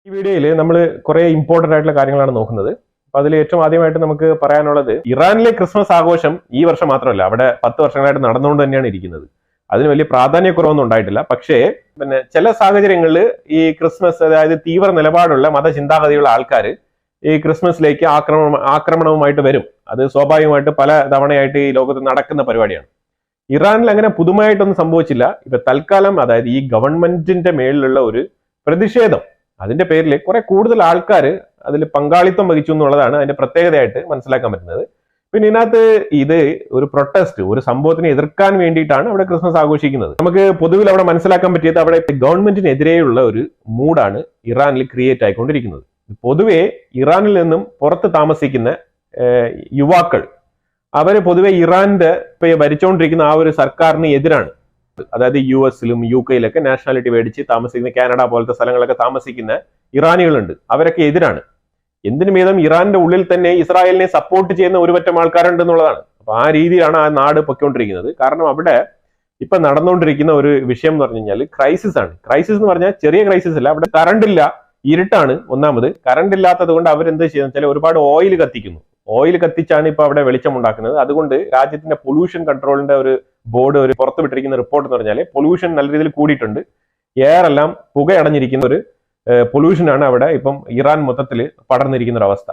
ഈ വീഡിയോയിൽ നമ്മൾ കുറെ ഇമ്പോർട്ടന്റ് ആയിട്ടുള്ള കാര്യങ്ങളാണ് നോക്കുന്നത്. അപ്പൊ അതിൽ ഏറ്റവും ആദ്യമായിട്ട് നമുക്ക് പറയാനുള്ളത്, ഇറാനിലെ ക്രിസ്മസ് ആഘോഷം ഈ വർഷം മാത്രമല്ല, അവിടെ 10 വർഷങ്ങളായിട്ട് നടന്നുകൊണ്ട് തന്നെയാണ് ഇരിക്കുന്നത്. അതിന് വലിയ പ്രാധാന്യക്കുറവൊന്നും ഉണ്ടായിട്ടില്ല. പക്ഷേ ചില സാഹചര്യങ്ങളിൽ ഈ ക്രിസ്മസ്, അതായത് തീവ്ര നിലപാടുള്ള മതചിന്താഗതിയുള്ള ആൾക്കാർ ഈ ക്രിസ്മസിലേക്ക് ആക്രമണവുമായിട്ട് വരും. അത് സ്വാഭാവികമായിട്ട് പല തവണയായിട്ട് ഈ ലോകത്ത് നടക്കുന്ന പരിപാടിയാണ്. ഇറാനിൽ അങ്ങനെ പുതുമയായിട്ടൊന്നും സംഭവിച്ചില്ല. ഇപ്പൊ തൽക്കാലം, അതായത് ഈ ഗവൺമെന്റിന്റെ മേളിലുള്ള ഒരു പ്രതിഷേധം, അതിന്റെ പേരിൽ കുറെ കൂടുതൽ ആൾക്കാർ അതിൽ പങ്കാളിത്തം വഹിച്ചു എന്നുള്ളതാണ് അതിന്റെ പ്രത്യേകതയായിട്ട് മനസ്സിലാക്കാൻ പറ്റുന്നത്. പിന്നെ ഇതിനകത്ത് ഇത് ഒരു പ്രൊട്ടസ്റ്റ്, ഒരു സംഭവത്തിനെ എതിർക്കാൻ വേണ്ടിയിട്ടാണ് അവിടെ ക്രിസ്മസ് ആഘോഷിക്കുന്നത്. നമുക്ക് പൊതുവിൽ അവിടെ മനസ്സിലാക്കാൻ പറ്റിയത്, അവിടെ ഗവൺമെന്റിനെതിരെയുള്ള ഒരു മൂഡാണ് ഇറാനിൽ ക്രിയേറ്റ് ആയിക്കൊണ്ടിരിക്കുന്നത്. പൊതുവെ ഇറാനിൽ നിന്നും പുറത്ത് താമസിക്കുന്ന യുവാക്കൾ, അവര് പൊതുവെ ഇറാന്റെ ഭരിച്ചുകൊണ്ടിരിക്കുന്ന ആ ഒരു സർക്കാരിന് എതിരാണ്. അതായത് US-ലും UK-ലൊക്കെ നാഷണാലിറ്റി മേടിച്ച് താമസിക്കുന്ന, കാനഡ പോലത്തെ സ്ഥലങ്ങളൊക്കെ താമസിക്കുന്ന ഇറാനികളുണ്ട്. അവരൊക്കെ എതിരാണ്. എന്തിനു ഭേദം ഇറാന്റെ ഉള്ളിൽ തന്നെ ഇസ്രായേലിനെ സപ്പോർട്ട് ചെയ്യുന്ന ഒരു പറ്റം ആൾക്കാരുണ്ട് എന്നുള്ളതാണ്. അപ്പൊ ആ രീതിയിലാണ് ആ നാട് പൊയ്ക്കൊണ്ടിരിക്കുന്നത്. കാരണം അവിടെ ഇപ്പൊ നടന്നുകൊണ്ടിരിക്കുന്ന ഒരു വിഷയം എന്ന് പറഞ്ഞു കഴിഞ്ഞാൽ ക്രൈസിസ് ആണ്. ക്രൈസിസ് എന്ന് പറഞ്ഞാൽ ചെറിയ ക്രൈസിസ് അല്ല. അവിടെ കറണ്ട് ഇല്ല, ഇരുട്ടാണ്. ഒന്നാമത് കറണ്ട് ഇല്ലാത്തത് കൊണ്ട് അവരെന്ത് ചെയ്യുന്നത് വെച്ചാൽ ഒരുപാട് ഓയിൽ കത്തിക്കുന്നു. ഓയിൽ കത്തിച്ചാണ് ഇപ്പൊ അവിടെ വെളിച്ചം ഉണ്ടാക്കുന്നത്. അതുകൊണ്ട് രാജ്യത്തിന്റെ പൊല്യൂഷൻ കൺട്രോളിന്റെ ഒരു ബോർഡ് ഒരു പുറത്തു വിട്ടിരിക്കുന്ന റിപ്പോർട്ട് എന്ന് പറഞ്ഞാൽ പൊല്യൂഷൻ നല്ല രീതിയിൽ കൂടിയിട്ടുണ്ട്. എയർ എല്ലാം പുകയടഞ്ഞിരിക്കുന്ന ഒരു പൊല്യൂഷനാണ് അവിടെ ഇപ്പം ഇറാൻ മൊത്തത്തിൽ പടർന്നിരിക്കുന്ന ഒരു അവസ്ഥ.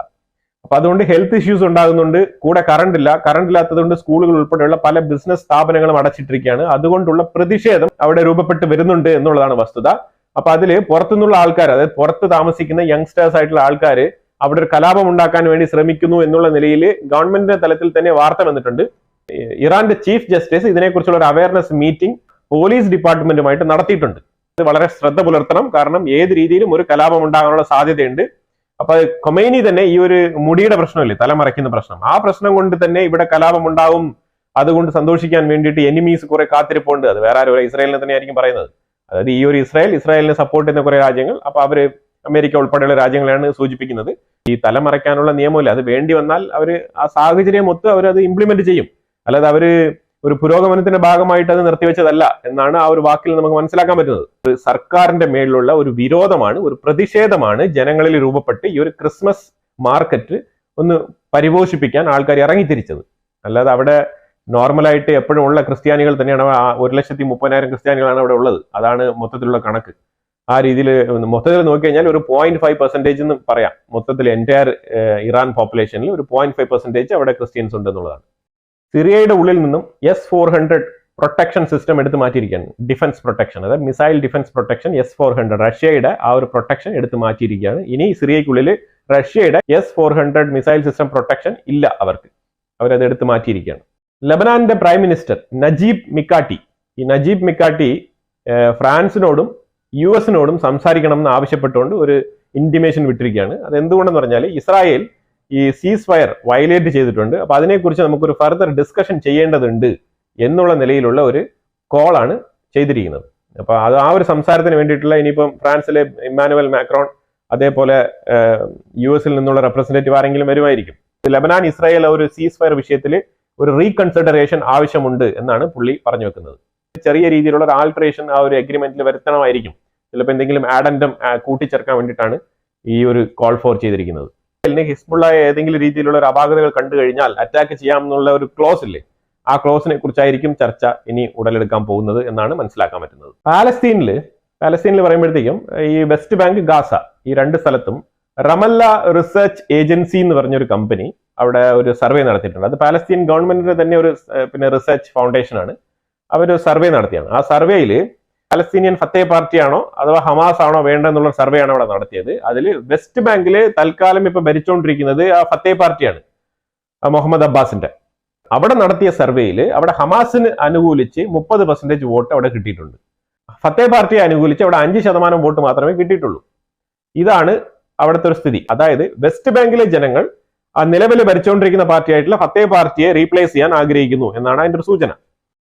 അപ്പൊ അതുകൊണ്ട് ഹെൽത്ത് ഇഷ്യൂസ് ഉണ്ടാകുന്നുണ്ട്. കൂടെ കറണ്ട് ഇല്ല. കറണ്ട് ഇല്ലാത്തത് കൊണ്ട് സ്കൂളുകൾ ഉൾപ്പെടെയുള്ള പല ബിസിനസ് സ്ഥാപനങ്ങളും അടച്ചിട്ടിരിക്കുകയാണ്. അതുകൊണ്ടുള്ള പ്രതിഷേധം അവിടെ രൂപപ്പെട്ട് വരുന്നുണ്ട് എന്നുള്ളതാണ് വസ്തുത. അപ്പൊ അതില് പുറത്തുനിന്നുള്ള ആൾക്കാർ, അതായത് പുറത്ത് താമസിക്കുന്ന യങ്സ്റ്റേഴ്സ് ആയിട്ടുള്ള ആൾക്കാർ അവിടെ ഒരു കലാപം ഉണ്ടാക്കാൻ വേണ്ടി ശ്രമിക്കുന്നു എന്നുള്ള നിലയിൽ ഗവൺമെന്റിന്റെ തലത്തിൽ തന്നെ വാർത്ത വന്നിട്ടുണ്ട്. ഇറാന്റെ ചീഫ് ജസ്റ്റിസ് ഇതിനെക്കുറിച്ചുള്ള ഒരു അവയർനെസ് മീറ്റിംഗ് പോലീസ് ഡിപ്പാർട്ട്മെന്റുമായിട്ട് നടത്തിയിട്ടുണ്ട്. ഇത് വളരെ ശ്രദ്ധ പുലർത്തണം. കാരണം ഏത് രീതിയിലും ഒരു കലാപം ഉണ്ടാകാനുള്ള സാധ്യതയുണ്ട്. അപ്പൊ ഖൊമൈനി തന്നെ ഈ ഒരു മുടിയുടെ പ്രശ്നമില്ലേ, തലമറയ്ക്കുന്ന പ്രശ്നം, ആ പ്രശ്നം കൊണ്ട് തന്നെ ഇവിടെ കലാപം ഉണ്ടാവും, അതുകൊണ്ട് സന്തോഷിക്കാൻ വേണ്ടിയിട്ട് എനിമീസ് കുറെ കാത്തിരിപ്പുണ്ട്. അത് വേറെ ആരും, ഇസ്രായേലിനെ തന്നെ ആയിരിക്കും പറയുന്നത്. അതായത് ഈ ഒരു ഇസ്രായേലിനെ സപ്പോർട്ട് ചെയ്യുന്ന കുറെ രാജ്യങ്ങൾ, അപ്പൊ അവര് അമേരിക്ക ഉൾപ്പെടെയുള്ള രാജ്യങ്ങളെയാണ് സൂചിപ്പിക്കുന്നത്. ഈ തലമറയ്ക്കാനുള്ള നിയമമില്ല, അത് വേണ്ടി വന്നാൽ അവര് ആ സാഹചര്യം ഒത്ത് അവരത് ഇംപ്ലിമെന്റ് ചെയ്യും. അല്ലാതെ അവര് ഒരു പുരോഗമനത്തിന്റെ ഭാഗമായിട്ട് അത് നിർത്തിവെച്ചതല്ല എന്നാണ് ആ ഒരു വാക്കിൽ നമുക്ക് മനസ്സിലാക്കാൻ പറ്റുന്നത്. ഒരു സർക്കാരിന്റെ മേളിലുള്ള ഒരു വിരോധമാണ്, ഒരു പ്രതിഷേധമാണ് ജനങ്ങളിൽ രൂപപ്പെട്ട് ഈ ഒരു ക്രിസ്മസ് മാർക്കറ്റ് ഒന്ന് പരിപോഷിപ്പിക്കാൻ ആൾക്കാർ ഇറങ്ങിത്തിരിച്ചത്. അല്ലാതെ അവിടെ നോർമലായിട്ട് എപ്പോഴും ഉള്ള ക്രിസ്ത്യാനികൾ തന്നെയാണ്. 1,30,000 ക്രിസ്ത്യാനികളാണ് അവിടെ ഉള്ളത്. അതാണ് മൊത്തത്തിലുള്ള കണക്ക്. ആ രീതിയിൽ മൊത്തത്തിൽ നോക്കിക്കഴിഞ്ഞാൽ ഒരു 0.5% എന്ന് പറയാം. മൊത്തത്തിൽ എൻറ്റയർ ഇറാൻ പോപ്പുലേഷനിൽ ഒരു 0.5% അവിടെ ക്രിസ്ത്യൻസ് ഉണ്ട് എന്നുള്ളതാണ്. സിറിയയുടെ ഉള്ളിൽ നിന്നും S-400 പ്രൊട്ടക്ഷൻ സിസ്റ്റം എടുത്ത് മാറ്റിയിരിക്കുകയാണ്. ഡിഫൻസ് പ്രൊട്ടക്ഷൻ, അതായത് മിസൈൽ ഡിഫൻസ് പ്രൊട്ടക്ഷൻ S-400, റഷ്യയുടെ ആ ഒരു പ്രൊട്ടക്ഷൻ എടുത്ത് മാറ്റിയിരിക്കുകയാണ്. ഇനി സിറിയയ്ക്കുള്ളിൽ റഷ്യയുടെ S-400 മിസൈൽ സിസ്റ്റം പ്രൊട്ടക്ഷൻ ഇല്ല അവർക്ക്. അവരത് എടുത്ത് മാറ്റിയിരിക്കുകയാണ്. ലബനാന്റെ പ്രൈം മിനിസ്റ്റർ നജീബ് മിക്കാട്ടി, ഈ നജീബ് മിക്കാട്ടി ഫ്രാൻസിനോടും US-നോടും സംസാരിക്കണം എന്ന് ആവശ്യപ്പെട്ടുകൊണ്ട് ഒരു ഇന്റിമേഷൻ വിട്ടിരിക്കുകയാണ്. അത് എന്തുകൊണ്ടെന്ന് പറഞ്ഞാൽ ഇസ്രായേൽ ഈ സീസ് ഫയർ വയലേറ്റ് ചെയ്തിട്ടുണ്ട്. അപ്പൊ അതിനെക്കുറിച്ച് നമുക്കൊരു ഫർദർ ഡിസ്കഷൻ ചെയ്യേണ്ടതുണ്ട് എന്നുള്ള നിലയിലുള്ള ഒരു കോളാണ് ചെയ്തിരിക്കുന്നത്. അപ്പൊ അത് ആ ഒരു സംസാരത്തിന് വേണ്ടിയിട്ടുള്ള, ഇനിയിപ്പം ഫ്രാൻസിലെ ഇമ്മാനുവൽ മാക്രോൺ, അതേപോലെ US-ൽ നിന്നുള്ള റെപ്രസെന്റേറ്റീവ് ആരെങ്കിലും വരുമായിരിക്കും. ലബനാൻ ഇസ്രായേൽ ഒരു സീസ് ഫയർ വിഷയത്തിൽ ഒരു റീകൺസിഡറേഷൻ ആവശ്യമുണ്ട് എന്നാണ് പുള്ളി പറഞ്ഞു വെക്കുന്നത്. ചെറിയ രീതിയിലുള്ള ഒരു ആൾട്രേഷൻ ആ ഒരു എഗ്രിമെന്റിൽ വരുത്തണമായിരിക്കും. ചിലപ്പോൾ എന്തെങ്കിലും ആഡൻഡം കൂട്ടിച്ചേർക്കാൻ വേണ്ടിയിട്ടാണ് ഈ ഒരു കോൾ ഫോർ ചെയ്തിരിക്കുന്നത്. ഹിസ്ബുള്ള ഏതെങ്കിലും രീതിയിലുള്ള ഒരു അപാകതകൾ കണ്ടു കഴിഞ്ഞാൽ അറ്റാക്ക് ചെയ്യാമെന്നുള്ള ഒരു ക്ലോസ് ഇല്ലേ, ആ ക്ലോസിനെ കുറിച്ചായിരിക്കും ചർച്ച ഇനി ഉടലെടുക്കാൻ പോകുന്നത് എന്നാണ് മനസ്സിലാക്കാൻ പറ്റുന്നത്. പാലസ്തീനിൽ പറയുമ്പോഴത്തേക്കും ഈ വെസ്റ്റ് ബാങ്ക്, ഗാസ, ഈ രണ്ട് സ്ഥലത്തും റമല്ല റിസർച്ച് ഏജൻസി എന്ന് പറഞ്ഞൊരു കമ്പനി അവിടെ ഒരു സർവേ നടത്തിയിട്ടുണ്ട്. അത് പാലസ്തീൻ ഗവൺമെന്റിന്റെ തന്നെ ഒരു റിസർച്ച് ഫൗണ്ടേഷൻ ആണ്. അവർ സർവേ നടത്തിയാണ്. ആ സർവേയിൽ പലസ്തീനിയൻ ഫത്തേ പാർട്ടിയാണോ അഥവാ ഹമാസ് ആണോ വേണ്ടെന്നുള്ള സർവേയാണ് അവിടെ നടത്തിയത്. അതിൽ വെസ്റ്റ് ബാങ്കില് തൽക്കാലം ഇപ്പൊ ഭരിച്ചുകൊണ്ടിരിക്കുന്നത് ആ ഫത്തേ പാർട്ടിയാണ്, മുഹമ്മദ് അബ്ബാസിന്റെ. അവിടെ നടത്തിയ സർവേയിൽ അവിടെ ഹമാസിന് അനുകൂലിച്ച് 30% വോട്ട് അവിടെ കിട്ടിയിട്ടുണ്ട്. ഫത്തേ പാർട്ടിയെ അനുകൂലിച്ച് അവിടെ 5% വോട്ട് മാത്രമേ കിട്ടിയിട്ടുള്ളൂ. ഇതാണ് അവിടുത്തെ ഒരു സ്ഥിതി. അതായത് വെസ്റ്റ് ബാങ്കിലെ ജനങ്ങൾ ആ നിലവിൽ ഭരിച്ചുകൊണ്ടിരിക്കുന്ന പാർട്ടിയായിട്ടുള്ള ഫത്തേ പാർട്ടിയെ റീപ്ലേസ് ചെയ്യാൻ ആഗ്രഹിക്കുന്നു എന്നാണ് അതിന്റെ ഒരു സൂചന.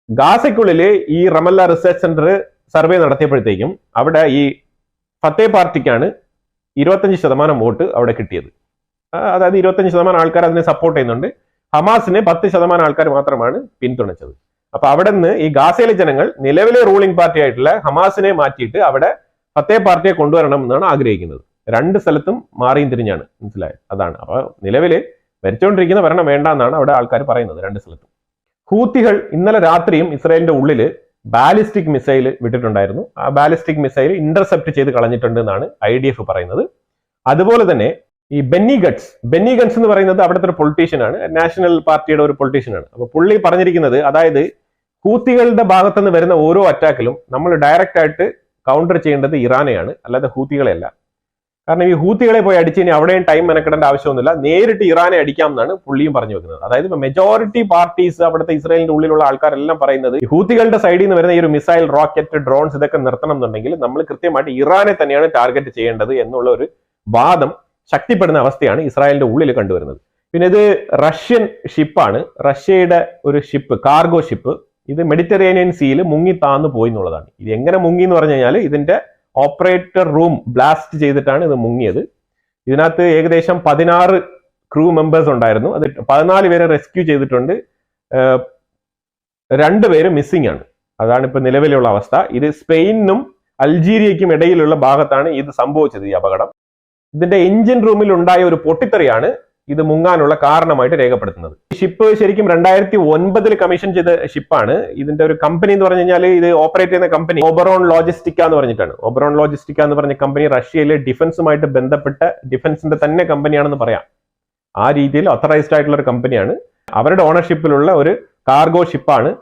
ഗാസയ്ക്കുള്ളിൽ ഈ റമല്ല റിസർച്ച് സെന്റർ സർവേ നടത്തിയപ്പോഴത്തേക്കും അവിടെ ഈ ഫത്തേ പാർട്ടിക്കാണ് 25% വോട്ട് അവിടെ കിട്ടിയത്. അതായത് 25% ആൾക്കാർ അതിനെ സപ്പോർട്ട് ചെയ്യുന്നുണ്ട്. ഹമാസിന് 10% ആൾക്കാർ മാത്രമാണ് പിന്തുണച്ചത്. അപ്പൊ അവിടെ നിന്ന് ഈ ഗാസയിലെ ജനങ്ങൾ നിലവിലെ റൂളിംഗ് പാർട്ടി ആയിട്ടുള്ള ഹമാസിനെ മാറ്റിയിട്ട് അവിടെ ഫത്തേ പാർട്ടിയെ കൊണ്ടുവരണം എന്നാണ് ആഗ്രഹിക്കുന്നത്. രണ്ട് സ്ഥലത്തും മാറിയും തിരിഞ്ഞാണ്. മനസ്സിലായത്? അതാണ്. അപ്പൊ നിലവില് ഭരിച്ചുകൊണ്ടിരിക്കുന്ന ഭരണം വേണ്ട എന്നാണ് അവിടെ ആൾക്കാർ പറയുന്നത് രണ്ട് സ്ഥലത്തും. ഹൂത്തികൾ ഇന്നലെ രാത്രിയും ഇസ്രായേലിന്റെ ഉള്ളിൽ ബാലിസ്റ്റിക് മിസൈൽ വിട്ടിട്ടുണ്ടായിരുന്നു. ആ ബാലിസ്റ്റിക് മിസൈൽ ഇന്റർസെപ്റ്റ് ചെയ്ത് കളഞ്ഞിട്ടുണ്ട് എന്നാണ് IDF പറയുന്നത്. അതുപോലെ തന്നെ ഈ ബെന്നി ഗട്സ് എന്ന് പറയുന്നത് അവിടുത്തെ ഒരു പൊളിറ്റീഷ്യൻ ആണ്, നാഷണൽ പാർട്ടിയുടെ ഒരു പൊളിറ്റീഷ്യൻ ആണ്. അപ്പൊ പുള്ളി പറഞ്ഞിരിക്കുന്നത്, അതായത് ഹൂത്തികളുടെ ഭാഗത്തുനിന്ന് വരുന്ന ഓരോ അറ്റാക്കിലും നമ്മൾ ഡയറക്റ്റ് ആയിട്ട് കൗണ്ടർ ചെയ്യേണ്ടത് ഇറാനെയാണ്, അല്ലാതെ ഹൂത്തികളെയല്ല. കാരണം ഈ ഹൂത്തികളെ പോയി അടിച്ച് ഇനി അവിടെയും ടൈം മെനക്കെടേണ്ട ആവശ്യമൊന്നുമില്ല, നേരിട്ട് ഇറാനെ അടിക്കാം എന്നാണ് പുള്ളിയും പറഞ്ഞു വെക്കുന്നത്. അതായത് മെജോറിറ്റി പാർട്ടീസ് അവിടുത്തെ ഇസ്രായേലിന്റെ ഉള്ളിലുള്ള ആൾക്കാരെല്ലാം പറയുന്നത് ഹൂത്തികളുടെ സൈഡിൽ നിന്ന് വരുന്ന ഈ ഒരു മിസൈൽ, റോക്കറ്റ്, ഡ്രോൺസ് ഇതൊക്കെ നിർത്തണം എന്നുണ്ടെങ്കിൽ നമ്മൾ കൃത്യമായിട്ട് ഇറാനെ തന്നെയാണ് ടാർഗറ്റ് ചെയ്യേണ്ടത് എന്നുള്ള ഒരു വാദം ശക്തിപ്പെടുന്ന അവസ്ഥയാണ് ഇസ്രായേലിന്റെ ഉള്ളിൽ കണ്ടുവരുന്നത്. പിന്നെ ഇത് റഷ്യൻ ഷിപ്പാണ്, റഷ്യയുടെ ഒരു ഷിപ്പ്, കാർഗോ ഷിപ്പ്. ഇത് മെഡിറ്ററേനിയൻ സീയിൽ മുങ്ങി താന്നു പോയി എന്നുള്ളതാണ്. ഇത് എങ്ങനെ മുങ്ങി എന്ന് പറഞ്ഞു കഴിഞ്ഞാൽ ഇതിന്റെ ഓപ്പറേറ്റർ റൂം ബ്ലാസ്റ്റ് ചെയ്തിട്ടാണ് ഇത് മുങ്ങിയത്. ഇതിനകത്ത് ഏകദേശം 16 ക്രൂ മെമ്പേഴ്സ് ഉണ്ടായിരുന്നു. അത് 14 പേരെ റെസ്ക്യൂ ചെയ്തിട്ടുണ്ട്, 2 പേര് മിസ്സിംഗ് ആണ്. അതാണ് ഇപ്പൊ നിലവിലുള്ള അവസ്ഥ. ഇത് സ്പെയിനും അൾജീരിയയ്ക്കും ഇടയിലുള്ള ഭാഗത്താണ് ഇത് സംഭവിച്ചത്, ഈ അപകടം. ഇതിന്റെ എഞ്ചിൻ റൂമിൽ ഉണ്ടായ ഒരു പൊട്ടിത്തെറിയാണ് ഇത് മുങ്ങാനുള്ള കാരണമായിട്ട് രേഖപ്പെടുത്തുന്നത്. ഈ ഷിപ്പ് ശരിക്കും 2009 കമ്മീഷൻ ചെയ്ത ഷിപ്പാണ്. ഇതിന്റെ ഒരു കമ്പനി എന്ന് പറഞ്ഞു കഴിഞ്ഞാൽ ഇത് ഓപ്പറേറ്റ് ചെയ്യുന്ന കമ്പനി ഓബറോൺ ലോജിസ്റ്റിക്ക എന്ന് പറഞ്ഞിട്ടാണ്. ഓബറോൺ ലോജിസ്റ്റിക്ക എന്ന് പറഞ്ഞ കമ്പനി റഷ്യയിലെ ഡിഫൻസുമായിട്ട് ബന്ധപ്പെട്ട ഡിഫൻസിന്റെ തന്നെ കമ്പനിയാണെന്ന് പറയാം. ആ രീതിയിൽ ഓത്തറൈസ്ഡ് ആയിട്ടുള്ള ഒരു കമ്പനിയാണ്. അവരുടെ ഓണർഷിപ്പിലുള്ള ഒരു കാർഗോ ഷിപ്പാണ്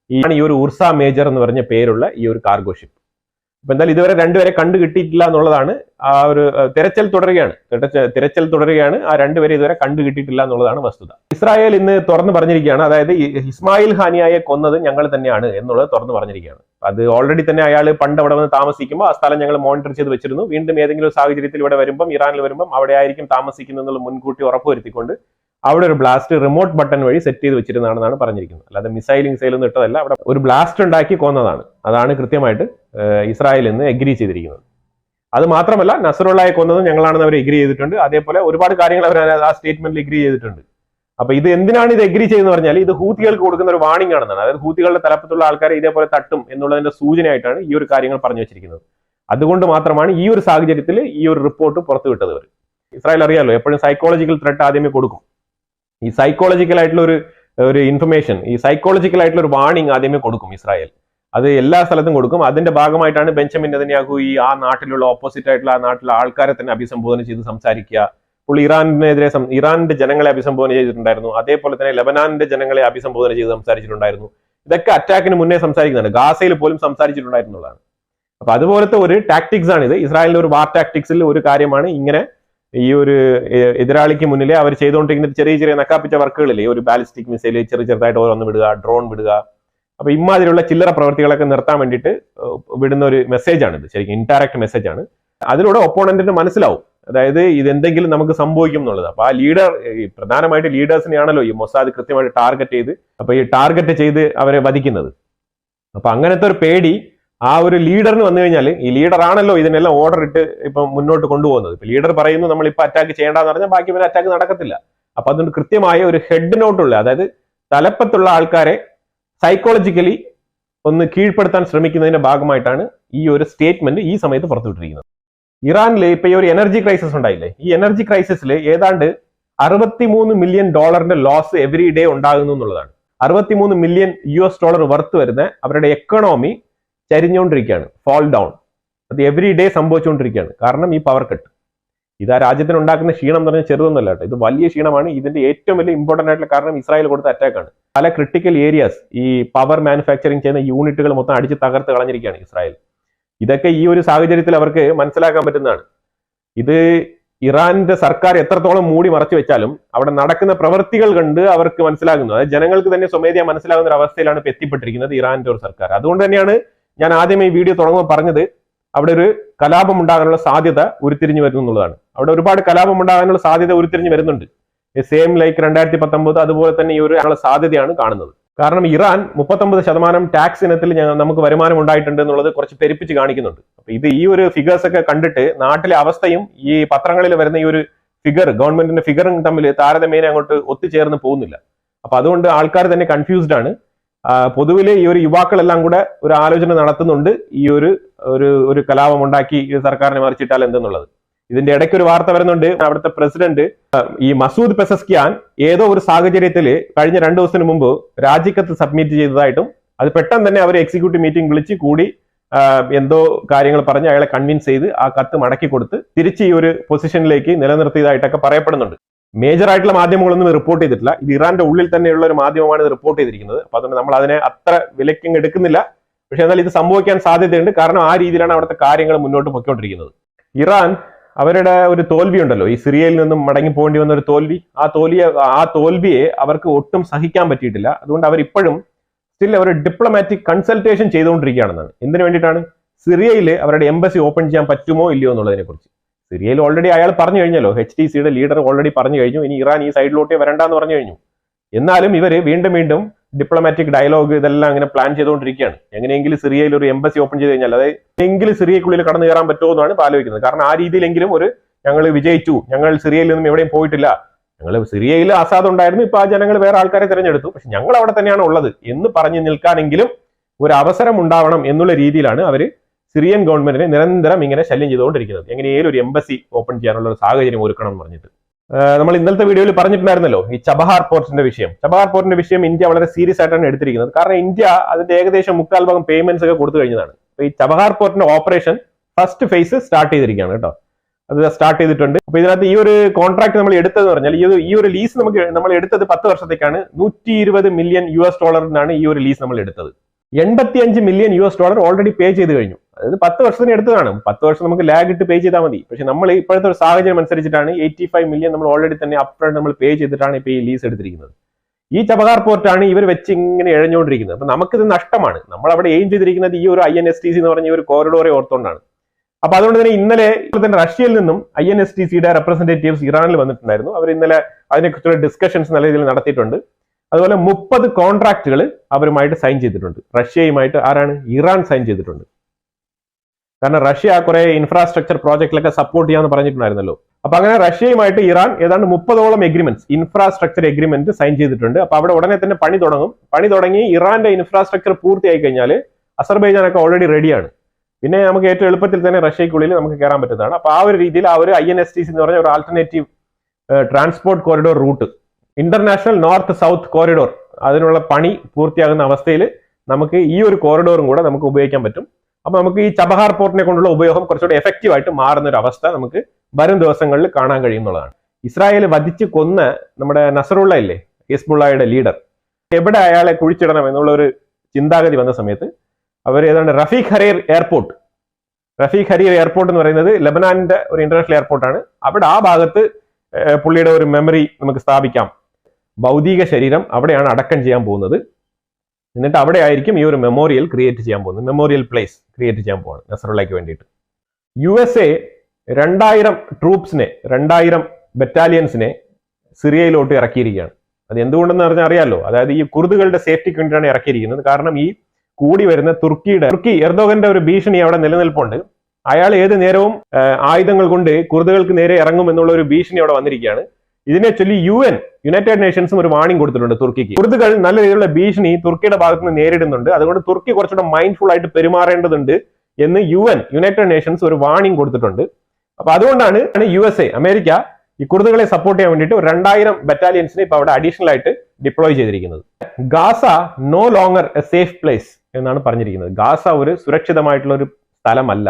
ഈ ഒരു ഉർസ മേജർ എന്ന് പറഞ്ഞ പേരുള്ള ഈ ഒരു കാർഗോ ഷിപ്പ്. അപ്പൊ എന്തായാലും ഇതുവരെ 2 പേരെ കണ്ടു കിട്ടിയിട്ടില്ല എന്നുള്ളതാണ്. ആ ഒരു തിരച്ചിൽ തുടരുകയാണ്. ആ 2 പേരെ ഇതുവരെ കണ്ടു കിട്ടിയിട്ടില്ല എന്നുള്ളതാണ് വസ്തുത. ഇസ്രായേൽ ഇന്ന് തുറന്നു പറഞ്ഞിരിക്കുകയാണ്, അതായത് ഇസ്മായിൽ ഹാനിയായെ കൊന്നത് ഞങ്ങൾ തന്നെയാണ് എന്നുള്ളത് തുറന്നു പറഞ്ഞിരിക്കുകയാണ്. അത് ഓൾറെഡി തന്നെ അയാൾ പണ്ട് അവിടെ വന്ന് താമസിക്കുമ്പോൾ ആ സ്ഥലം ഞങ്ങൾ മോണിറ്റർ ചെയ്ത് വെച്ചിരുന്നു. വീണ്ടും ഏതെങ്കിലും സാഹചര്യത്തിൽ ഇവിടെ വരുമ്പം, ഇറാനിൽ വരുമ്പം അവിടെ ആയിരിക്കും താമസിക്കുന്നത് എന്നുള്ള മുൻകൂട്ടി ഉറപ്പുവരുത്തിക്കൊണ്ട് അവിടെ ഒരു ബ്ലാസ്റ്റ് റിമോട്ട് ബട്ടൺ വഴി സെറ്റ് ചെയ്ത് വെച്ചിരുന്നതാണെന്നാണ് പറഞ്ഞിരിക്കുന്നത്. അല്ലാതെ മിസൈലൊന്നും ഇട്ടതല്ല, അവിടെ ഒരു ബ്ലാസ്റ്റ് ഉണ്ടാക്കി കൊന്നതാണ്. അതാണ് കൃത്യമായിട്ട് ഇസ്രായേൽ ഇന്ന് എഗ്രി ചെയ്തിരിക്കുന്നത്. അത് മാത്രമല്ല, നസറുള്ളയെ കൊന്നത് ഞങ്ങളാണെന്ന് അവർ എഗ്രി ചെയ്തിട്ടുണ്ട്. അതേപോലെ ഒരുപാട് കാര്യങ്ങൾ അവർ ആ സ്റ്റേറ്റ്മെന്റിൽ എഗ്രി ചെയ്തിട്ടുണ്ട്. അപ്പൊ ഇത് എന്തിനാണ് ഇത് എഗ്രി ചെയ്യുന്നത് പറഞ്ഞാൽ ഇത് ഹൂത്തികൾക്ക് കൊടുക്കുന്ന ഒരു വാണിംഗ് ആണെന്നാണ്. അതായത് ഹൂത്തികളുടെ തലപ്പത്തുള്ള ആൾക്കാരെ ഇതേപോലെ തട്ടും എന്നുള്ളതിന്റെ സൂചനയായിട്ടാണ് ഈ ഒരു കാര്യങ്ങൾ പറഞ്ഞു വെച്ചിരിക്കുന്നത്. അതുകൊണ്ട് മാത്രമാണ് ഈ ഒരു സാഹചര്യത്തിൽ ഈ ഒരു റിപ്പോർട്ട് പുറത്തുവിട്ടത്. അവർ ഇസ്രായേൽ അറിയാലോ, എപ്പോഴും സൈക്കോളജിക്കൽ ത്രെട്ട് ആദ്യമേ കൊടുക്കും. ഈ സൈക്കോളജിക്കൽ ആയിട്ടുള്ള ഒരു ഇൻഫർമേഷൻ, ഈ സൈക്കോളജിക്കൽ ആയിട്ടുള്ള ഒരു വാണിംഗ് ആദ്യമേ കൊടുക്കും ഇസ്രായേൽ. അത് എല്ലാ സ്ഥലത്തും കൊടുക്കും. അതിന്റെ ഭാഗമായിട്ടാണ് ബെഞ്ചമിൻ നെതന്യാഹു ഈ ആ നാട്ടിലുള്ള ഓപ്പോസിറ്റ് ആയിട്ടുള്ള ആ നാട്ടിലെ ആൾക്കാരെ തന്നെ അഭിസംബോധന ചെയ്ത് സംസാരിക്കുക. പുള്ളി ഇറാനെതിരെ ഇറാന്റെ ജനങ്ങളെ അഭിസംബോധന ചെയ്തിട്ടുണ്ടായിരുന്നു. അതേപോലെ തന്നെ ലെബനാന്റെ ജനങ്ങളെ അഭിസംബോധന ചെയ്ത് സംസാരിച്ചിട്ടുണ്ടായിരുന്നു. ഇതൊക്കെ അറ്റാക്കിന് മുന്നേ സംസാരിക്കുന്നുണ്ട്. ഗാസയിൽ പോലും സംസാരിച്ചിട്ടുണ്ടായിരുന്നുള്ളതാണ്. അപ്പൊ അതുപോലത്തെ ഒരു ടാക്ടിക്സ് ആണ് ഇത്. ഇസ്രായേലിന്റെ ഒരു വാർ ടാക്ടിക്സിൽ ഒരു കാര്യമാണ് ഇങ്ങനെ ഈ ഒരു എതിരാളിക്ക് മുന്നിലെ അവർ ചെയ്തുകൊണ്ടിരിക്കുന്ന ചെറിയ നക്കാപ്പിച്ച വർക്കുകളില്ലേ, ഒരു ബാലിസ്റ്റിക് മിസൈൽ ചെറുതായിട്ട് ഓരോന്ന് വിടുക, ഡ്രോൺ വിടുക. അപ്പൊ ഇമാതിരിയുള്ള ചില്ലറ പ്രവൃത്തികളൊക്കെ നിർത്താൻ വേണ്ടിയിട്ട് വിടുന്ന ഒരു മെസ്സേജാണ് ഇത്. ശരിക്കും ഇൻഡയറക്റ്റ് മെസ്സേജാണ്. അതിലൂടെ ഒപ്പോണന്റിന് മനസ്സിലാവും, അതായത് ഇതെന്തെങ്കിലും നമുക്ക് സംഭവിക്കും എന്നുള്ളത്. അപ്പൊ ആ ലീഡർ, പ്രധാനമായിട്ട് ലീഡേഴ്സിനെയാണല്ലോ ഈ മൊസാദ് കൃത്യമായിട്ട് ടാർഗറ്റ് ചെയ്ത്, അപ്പൊ ഈ ടാർഗറ്റ് ചെയ്ത് അവരെ വധിക്കുന്നത്. അപ്പൊ അങ്ങനത്തെ ഒരു പേടി ആ ഒരു ലീഡറിന് വന്നു കഴിഞ്ഞാൽ, ഈ ലീഡർ ആണല്ലോ ഇതിനെല്ലാം ഓർഡർ ഇട്ട് ഇപ്പൊ മുന്നോട്ട് കൊണ്ടുപോകുന്നത്. ഇപ്പൊ ലീഡർ പറയുന്നു നമ്മൾ ഇപ്പൊ അറ്റാക്ക് ചെയ്യേണ്ടെന്ന് പറഞ്ഞാൽ ബാക്കി പിന്നെ അറ്റാക്ക് നടക്കത്തില്ല. അപ്പൊ അതുകൊണ്ട് കൃത്യമായ ഒരു ഹെഡ് നോട്ടുള്ള, അതായത് തലപ്പത്തുള്ള ആൾക്കാരെ സൈക്കോളജിക്കലി ഒന്ന് കീഴ്പ്പെടുത്താൻ ശ്രമിക്കുന്നതിന്റെ ഭാഗമായിട്ടാണ് ഈ ഒരു സ്റ്റേറ്റ്മെന്റ് ഈ സമയത്ത് പുറത്തുവിട്ടിരിക്കുന്നത്. ഇറാനിൽ ഇപ്പൊ ഈ ഒരു എനർജി ക്രൈസിസ് ഉണ്ടായില്ലേ, ഈ എനർജി ക്രൈസിസിൽ ഏതാണ്ട് $63 മില്യൺ ലോസ് എവറി ഡേ ഉണ്ടാകുന്നു എന്നുള്ളതാണ്. $63 മില്യൺ വർത്ത് വരുന്ന അവരുടെ എക്കണോമി ചരിഞ്ഞുകൊണ്ടിരിക്കുകയാണ്, ഫോൾ ഡൗൺ. അത് എവറി ഡേ സംഭവിച്ചുകൊണ്ടിരിക്കുകയാണ്. കാരണം ഈ പവർ കട്ട്. ഇത് ആ രാജ്യത്തിന് ഉണ്ടാക്കുന്ന ക്ഷീണം എന്ന് പറഞ്ഞാൽ ചെറുതൊന്നുമല്ല കേട്ടോ, ഇത് വലിയ ക്ഷീണമാണ്. ഇതിന്റെ ഏറ്റവും വലിയ ഇമ്പോർട്ടന്റ് ആയിട്ടുള്ള കാരണം ഇസ്രായേൽ കൊടുത്ത അറ്റാക്കാണ്. പല ക്രിട്ടിക്കൽ ഏരിയാസ്, ഈ പവർ മാനുഫാക്ചറിങ് ചെയ്യുന്ന യൂണിറ്റുകൾ മൊത്തം അടിച്ച് തകർത്ത് കളഞ്ഞിരിക്കുകയാണ് ഇസ്രായേൽ. ഇതൊക്കെ ഈ ഒരു സാഹചര്യത്തിൽ അവർക്ക് മനസ്സിലാക്കാൻ പറ്റുന്നതാണ്. ഇത് ഇറാന്റെ സർക്കാർ എത്രത്തോളം മൂടി മറച്ചു വെച്ചാലും അവിടെ നടക്കുന്ന പ്രവൃത്തികൾ കണ്ട് അവർക്ക് മനസ്സിലാകുന്നു. അതായത് ജനങ്ങൾക്ക് തന്നെ സ്വമേധയാ മനസ്സിലാകുന്ന ഒരു അവസ്ഥയിലാണ് ഇപ്പൊ എത്തിപ്പെട്ടിരിക്കുന്നത് ഇറാന്റെ ഒരു സർക്കാർ. അതുകൊണ്ട് തന്നെയാണ് ഞാൻ ആദ്യമേ ഈ വീഡിയോ തുടങ്ങുമ്പോൾ പറഞ്ഞത് അവിടെ ഒരു കലാപം ഉണ്ടാകാനുള്ള സാധ്യത ഉരുത്തിരിഞ്ഞു വരുന്നു എന്നുള്ളതാണ്. അവിടെ ഒരുപാട് കലാപം ഉണ്ടാകാനുള്ള സാധ്യത ഉരുത്തിരിഞ്ഞു വരുന്നുണ്ട്. സെയിം ലൈക്ക് 2019 അതുപോലെ തന്നെ ഈ ഒരു സാധ്യതയാണ് കാണുന്നത്. കാരണം ഇറാൻ 39% ടാക്സ് ഇനത്തിൽ നമുക്ക് വരുമാനം ഉണ്ടായിട്ടുണ്ട് എന്നുള്ളത് കുറച്ച് പെരുപ്പിച്ച് കാണിക്കുന്നുണ്ട്. അപ്പൊ ഇത് ഈ ഒരു ഫിഗേഴ്സ് ഒക്കെ കണ്ടിട്ട് നാട്ടിലെ അവസ്ഥയും ഈ പത്രങ്ങളിൽ വരുന്ന ഈ ഒരു ഫിഗർ, ഗവൺമെന്റിന്റെ ഫിഗറും തമ്മിൽ താരതമ്യേന അങ്ങോട്ട് ഒത്തുചേർന്ന് പോകുന്നില്ല. അപ്പൊ അതുകൊണ്ട് ആൾക്കാർ തന്നെ കൺഫ്യൂസ്ഡ് ആണ്. പൊതുവിലെ ഈ ഒരു യുവാക്കളെല്ലാം കൂടെ ഒരു ആലോചന നടത്തുന്നുണ്ട്, ഈ ഒരു കലാപം ഉണ്ടാക്കി ഈ സർക്കാരിനെ മറിച്ചിട്ടാൽ എന്തെന്നുള്ളത്. ഇതിന്റെ ഇടയ്ക്ക് ഒരു വാർത്ത വരുന്നുണ്ട്, അവിടുത്തെ പ്രസിഡന്റ് ഈ മസൂദ് പെസസ്കിയാൻ ഏതോ ഒരു സാഹചര്യത്തിൽ കഴിഞ്ഞ 2 ദിവസത്തിന് മുമ്പ് രാജിക്കത്ത് സബ്മിറ്റ് ചെയ്തതായിട്ടും അത് പെട്ടെന്ന് തന്നെ അവർ എക്സിക്യൂട്ടീവ് മീറ്റിംഗ് വിളിച്ച് കൂടി എന്തോ കാര്യങ്ങൾ പറഞ്ഞ് അയാളെ കൺവിൻസ് ചെയ്ത് ആ കത്ത് മടക്കി കൊടുത്ത് തിരിച്ച് ഈ ഒരു പൊസിഷനിലേക്ക് നിലനിർത്തിയതായിട്ടൊക്കെ പറയപ്പെടുന്നുണ്ട്. മേജർ ആയിട്ടുള്ള മാധ്യമങ്ങളൊന്നും റിപ്പോർട്ട് ചെയ്തിട്ടില്ല. ഇത് ഇറാന്റെ ഉള്ളിൽ തന്നെയുള്ള ഒരു മാധ്യമമാണ് ഇത് റിപ്പോർട്ട് ചെയ്തിരിക്കുന്നത്. അപ്പൊ അതുകൊണ്ട് നമ്മൾ അതിനെ അത്ര വിലക്കങ്ങ് എടുക്കുന്നില്ല. പക്ഷെ എന്നാൽ ഇത് സംഭവിക്കാൻ സാധ്യതയുണ്ട്. കാരണം ആ രീതിയിലാണ് അവിടുത്തെ കാര്യങ്ങൾ മുന്നോട്ട് പൊയ്ക്കൊണ്ടിരിക്കുന്നത്. ഇറാൻ അവരുടെ ഒരു തോൽവി ഉണ്ടല്ലോ, ഈ സിറിയയിൽ നിന്നും മടങ്ങി പോകേണ്ടി വന്ന ഒരു തോൽവി, ആ തോൽവിയെ അവർക്ക് ഒട്ടും സഹിക്കാൻ പറ്റിയിട്ടില്ല. അതുകൊണ്ട് അവർ ഇപ്പോഴും സ്റ്റിൽ അവർ ഡിപ്ലോമാറ്റിക് കൺസൾട്ടേഷൻ ചെയ്തുകൊണ്ടിരിക്കുകയാണെന്നാണ്. എന്തിനു വേണ്ടിയിട്ടാണ്? സിറിയയിൽ അവരുടെ എംബസി ഓപ്പൺ ചെയ്യാൻ പറ്റുമോ ഇല്ലയോ എന്നുള്ളതിനെ കുറിച്ച്. സിറിയയിൽ ഓൾറെഡി അയാൾ പറഞ്ഞു കഴിഞ്ഞല്ലോ, HTCയുടെ ലീഡർ ഓൾറെഡി പറഞ്ഞു കഴിഞ്ഞു, ഇനി ഇറാൻ ഈ സൈഡിലോട്ടേ വരണ്ടെന്ന് പറഞ്ഞു കഴിഞ്ഞു. എന്നാലും ഇവര് വീണ്ടും ഡിപ്ലോമാറ്റിക് ഡയലോഗ് ഇതെല്ലാം അങ്ങനെ പ്ലാൻ ചെയ്തുകൊണ്ടിരിക്കുകയാണ്. എങ്ങനെയെങ്കിലും സിറിയയിൽ ഒരു എംബസി ഓപ്പൺ ചെയ്ത് കഴിഞ്ഞാൽ അതായത് എങ്കിലും സിറിയക്കുള്ളിൽ കടന്നു കയറാൻ പറ്റുമോ എന്നാണ് ആലോചിക്കുന്നത്. കാരണം ആ രീതിയിലെങ്കിലും ഞങ്ങൾ വിജയിച്ചു, ഞങ്ങൾ സിറിയയിൽ നിന്നും എവിടെയും പോയിട്ടില്ല, ഞങ്ങൾ സിറിയയിൽ അസാദ് ഉണ്ടായിരുന്നു, ഇപ്പൊ ആ ജനങ്ങൾ വേറെ ആൾക്കാരെ തിരഞ്ഞെടുത്തു, പക്ഷെ ഞങ്ങൾ അവിടെ തന്നെയാണ് ഉള്ളത് എന്ന് പറഞ്ഞു നിൽക്കാനെങ്കിലും ഒരു അവസരം ഉണ്ടാവണം എന്നുള്ള രീതിയിലാണ് അവര് സിറിയൻ ഗവൺമെന്റിനെ നിരന്തരം ഇങ്ങനെ ശല്യം ചെയ്തുകൊണ്ടിരിക്കുന്നത്. എങ്ങനെയും ഒരു എംബസി ഓപ്പൺ ചെയ്യാനുള്ള ഒരു സാഹചര്യം ഒരുക്കണം എന്ന് പറഞ്ഞിട്ട്. നമ്മൾ ഇന്നലത്തെ വീഡിയോയിൽ പറഞ്ഞിട്ടുണ്ടായിരുന്നല്ലോ ഈ ചബഹാർ പോർട്ടിന്റെ വിഷയം. ചബഹാർ പോർട്ടിന്റെ വിഷയം ഇന്ത്യ വളരെ സീരിയസ് ആയിട്ടാണ് എടുത്തിരിക്കുന്നത്. കാരണം ഇന്ത്യ അതിന്റെ ഏകദേശം 3/4 ഭാഗം പേയ്മെന്റ്സ് ഒക്കെ കൊടുത്തു കഴിഞ്ഞതാണ്. അപ്പൊ ഈ ചബഹാർ പോർട്ടിന്റെ ഓപ്പറേഷൻ ഫസ്റ്റ് ഫേസ് സ്റ്റാർട്ട് ചെയ്തിരിക്കുകയാണ് കേട്ടോ. അത് സ്റ്റാർട്ട് ചെയ്തിട്ടുണ്ട്. അപ്പൊ ഇതിനകത്ത് ഈ ഒരു കോൺട്രാക്ട് നമ്മൾ എടുത്തതെന്ന് പറഞ്ഞാൽ ഈ ഒരു ലീസ് നമ്മൾ എടുത്തത് 10 വർഷത്തേക്കാണ്. $120 മില്യൺ ഈ ഒരു ലീസ് നമ്മൾ എടുത്തത്. $85 മില്യൺ ഓൾറെഡി പേ ചെയ്ത് കഴിഞ്ഞു. അതായത് 10 വർഷത്തിന് എടുത്തതാണ്. 10 വർഷം നമുക്ക് ലാഗ് ഇട്ട് പേ ചെയ്താൽ മതി. പക്ഷെ നമ്മൾ ഇപ്പോഴത്തെ ഒരു സാഹചര്യം അനുസരിച്ചിട്ടാണ് 85 മില്യൺ നമ്മൾ ഓൾറെഡി തന്നെ അപ്ഫ്രണ്ട് നമ്മൾ പേ ചെയ്തിട്ടാണ് ഇപ്പൊ ഈ ലീസ് എടുത്തിരിക്കുന്നത്. ഈ ചബഹാർ പോർട്ടാണ് ഇവർ വെച്ച് ഇങ്ങനെ എഴഞ്ഞുകൊണ്ടിരിക്കുന്നത്. അപ്പൊ നമുക്കിത് നഷ്ടമാണ്. നമ്മൾ അവിടെ എയിം ചെയ്തിരിക്കുന്നത് ഈ ഒരു INSTC എന്ന് പറഞ്ഞ ഒരു കോറിഡോറെ ഓർത്തുകൊണ്ടാണ്. അപ്പൊ അതുകൊണ്ട് തന്നെ ഇന്നലെ തന്നെ റഷ്യയിൽ നിന്നും INSTCയുടെ റെപ്രസെന്റേറ്റീവ്സ് ഇറാനിൽ വന്നിട്ടുണ്ടായിരുന്നു. അവർ ഇന്നലെ അതിനെക്കുറിച്ചുള്ള ഡിസ്കഷൻസ് നല്ല രീതിയിൽ നടത്തിയിട്ടുണ്ട്. അതുപോലെ 30 കോൺട്രാക്റ്റുകൾ അവരുമായിട്ട് സൈൻ ചെയ്തിട്ടുണ്ട്. റഷ്യയുമായിട്ട് ഇറാൻ സൈൻ ചെയ്തിട്ടുണ്ട്. കാരണം റഷ്യ കുറെ ഇൻഫ്രാസ്ട്രക്ചർ പ്രോജക്റ്റിലൊക്കെ സപ്പോർട്ട് ചെയ്യാന്ന് പറഞ്ഞിട്ടുണ്ടായിരുന്നല്ലോ. അപ്പൊ അങ്ങനെ റഷ്യയുമായിട്ട് ഇറാൻ ഏതാണ്ട് 30ഓളം എഗ്രിമെന്റ്സ്, ഇൻഫ്രാസ്ട്രക്ചർ എഗ്രിമെന്റ് സൈൻ ചെയ്തിട്ടുണ്ട്. അപ്പൊ അവിടെ ഉടനെ തന്നെ പണി തുടങ്ങും. പണി തുടങ്ങി ഇറാന്റെ ഇൻഫ്രാസ്ട്രക്ചർ പൂർത്തിയായി കഴിഞ്ഞാൽ അസർബൈജാനൊക്കെ ഓൾറെഡി റെഡിയാണ്. പിന്നെ നമുക്ക് ഏറ്റവും എളുപ്പത്തിൽ തന്നെ റഷ്യക്കുള്ളിൽ നമുക്ക് കയറാൻ പറ്റുന്നതാണ്. അപ്പൊ ആ ഒരു രീതിയിൽ ആ ഒരു INSTC എന്ന് പറഞ്ഞ ഒരു alternative transport corridor route, international north south corridor, അതിനുള്ള പണി പൂർത്തിയാകുന്ന അവസ്ഥയിൽ നമുക്ക് ഈ ഒരു കോറിഡോറും കൂടെ നമുക്ക് ഉപയോഗിക്കാൻ പറ്റും. അപ്പൊ നമുക്ക് ഈ ചബഹാർ പോർട്ടിനെ കൊണ്ടുള്ള ഉപയോഗം കുറച്ചുകൂടി എഫക്റ്റീവ് ആയിട്ട് മാറുന്ന ഒരു അവസ്ഥ നമുക്ക് വരും ദിവസങ്ങളിൽ കാണാൻ കഴിയുന്നതാണ്. ഇസ്രായേൽ വധിച്ച് കൊന്ന നമ്മുടെ നസറുള്ള ഇല്ലേ, ഹിസ്ബുള്ളയുടെ ലീഡർ, എവിടെ അയാളെ കുഴിച്ചിടണം എന്നുള്ള ഒരു ചിന്താഗതി വന്ന സമയത്ത് അവർ ഏതാണ്ട് റഫീഖ് ഹരീർ എയർപോർട്ട് എന്ന് പറയുന്നത് ലബനാനിന്റെ ഒരു ഇന്റർനാഷണൽ എയർപോർട്ടാണ്. അവിടെ ആ ഭാഗത്ത് പുള്ളിയുടെ ഒരു മെമ്മറി നമുക്ക് സ്ഥാപിക്കാം. ഭൗതിക ശരീരം അവിടെയാണ് അടക്കം ചെയ്യാൻ പോകുന്നത്. എന്നിട്ട് അവിടെ ആയിരിക്കും ഈ ഒരു മെമ്മോറിയൽ ക്രിയേറ്റ് ചെയ്യാൻ പോകുന്നത്. മെമ്മോറിയൽ പ്ലേസ് ക്രിയേറ്റ് ചെയ്യാൻ പോകുന്നത് നസറുള്ളയ്ക്ക് വേണ്ടിയിട്ട്. USA 2000 ട്രൂപ്സിനെ, 2000 ബറ്റാലിയൻസിനെ സിറിയയിലോട്ട് ഇറക്കിയിരിക്കുകയാണ്. അത് എന്തുകൊണ്ടെന്ന് പറഞ്ഞാൽ അറിയാലോ, അതായത് ഈ കുർദുകളുടെ സേഫ്റ്റിക്ക് വേണ്ടിയിട്ടാണ് ഇറക്കിയിരിക്കുന്നത്. കാരണം ഈ കൂടി വരുന്ന തുർക്കി എർദോഗന്റെ ഒരു ഭീഷണി അവിടെ നിലനിൽപ്പുണ്ട്. അയാൾ ഏത് നേരവും ആയുധങ്ങൾ കൊണ്ട് കുർദുകൾക്ക് നേരെ ഇറങ്ങും എന്നുള്ള ഒരു ഭീഷണി അവിടെ വന്നിരിക്കുകയാണ്. ഇതിനെ ചൊല്ലി യുണൈറ്റഡ് നേഷൻസും ഒരു വാർണിംഗ് കൊടുത്തിട്ടുണ്ട് തുർക്കിക്ക്. കുർദുകൾ നല്ല രീതിയിലുള്ള ഭീഷണി തുർക്കിയുടെ ഭാഗത്ത് നിന്ന് നേരിടുന്നുണ്ട്. അതുകൊണ്ട് തുർക്കി കുറച്ചുകൂടെ മൈൻഡ്ഫുൾ ആയിട്ട് പെരുമാറേണ്ടതുണ്ട് എന്ന് യുണൈറ്റഡ് നേഷൻസ് ഒരു വാർണിംഗ് കൊടുത്തിട്ടുണ്ട്. അപ്പൊ അതുകൊണ്ടാണ് USA, അമേരിക്ക ഈ കുർദുകളെ സപ്പോർട്ട് ചെയ്യാൻ വേണ്ടിയിട്ട് 2000 ബറ്റാലിയൻസിനെ ഇപ്പൊ അവിടെ അഡീഷണൽ ആയിട്ട് ഡിപ്ലോയ് ചെയ്തിരിക്കുന്നത്. Gaza no longer a safe place എന്നാണ് പറഞ്ഞിരിക്കുന്നത്. ഗാസ ഒരു സുരക്ഷിതമായിട്ടുള്ള ഒരു സ്ഥലമല്ല.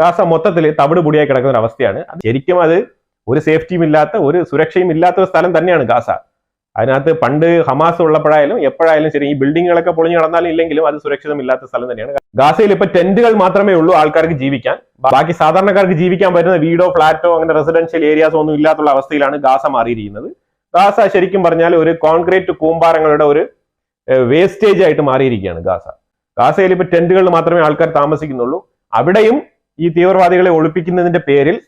ഗാസ മൊത്തത്തിൽ തവിട് പൊടിയായി കിടക്കുന്ന ഒരു അവസ്ഥയാണ്. ശരിക്കും അത് ഒരു സേഫ്റ്റിയും ഇല്ലാത്ത, ഒരു സുരക്ഷയും ഇല്ലാത്ത ഒരു സ്ഥലം തന്നെയാണ് ഗാസ. അതിനകത്ത് പണ്ട് ഹമാസ് ഉള്ളപ്പോഴായാലും എപ്പോഴായാലും ശരി, ഈ ബിൽഡിങ്ങുകളൊക്കെ പൊളിഞ്ഞു നടന്നാലും ഇല്ലെങ്കിലും അത് സുരക്ഷിതമില്ലാത്ത സ്ഥലം തന്നെയാണ്. ഗാസയിൽ ഇപ്പൊ ടെന്റുകൾ മാത്രമേ ഉള്ളൂ ആൾക്കാർക്ക് ജീവിക്കാൻ. ബാക്കി സാധാരണക്കാർക്ക് ജീവിക്കാൻ പറ്റുന്ന വീടോ ഫ്ലാറ്റോ അങ്ങനെ റെസിഡൻഷ്യൽ ഏരിയാസോ ഒന്നും ഇല്ലാത്തുള്ള അവസ്ഥയിലാണ് ഗാസ മാറിയിരിക്കുന്നത്. ഗാസ ശരിക്കും പറഞ്ഞാൽ ഒരു കോൺക്രീറ്റ് കൂമ്പാരങ്ങളുടെ ഒരു വേസ്റ്റേജ് ആയിട്ട് മാറിയിരിക്കുകയാണ് ഗാസ. ഗാസയിൽ ഇപ്പൊ ടെന്റുകളിൽ മാത്രമേ ആൾക്കാർ താമസിക്കുന്നുള്ളൂ. അവിടെയും ഈ തീവ്രവാദികളെ ഒളിപ്പിക്കുന്നതിന്റെ പേരിൽ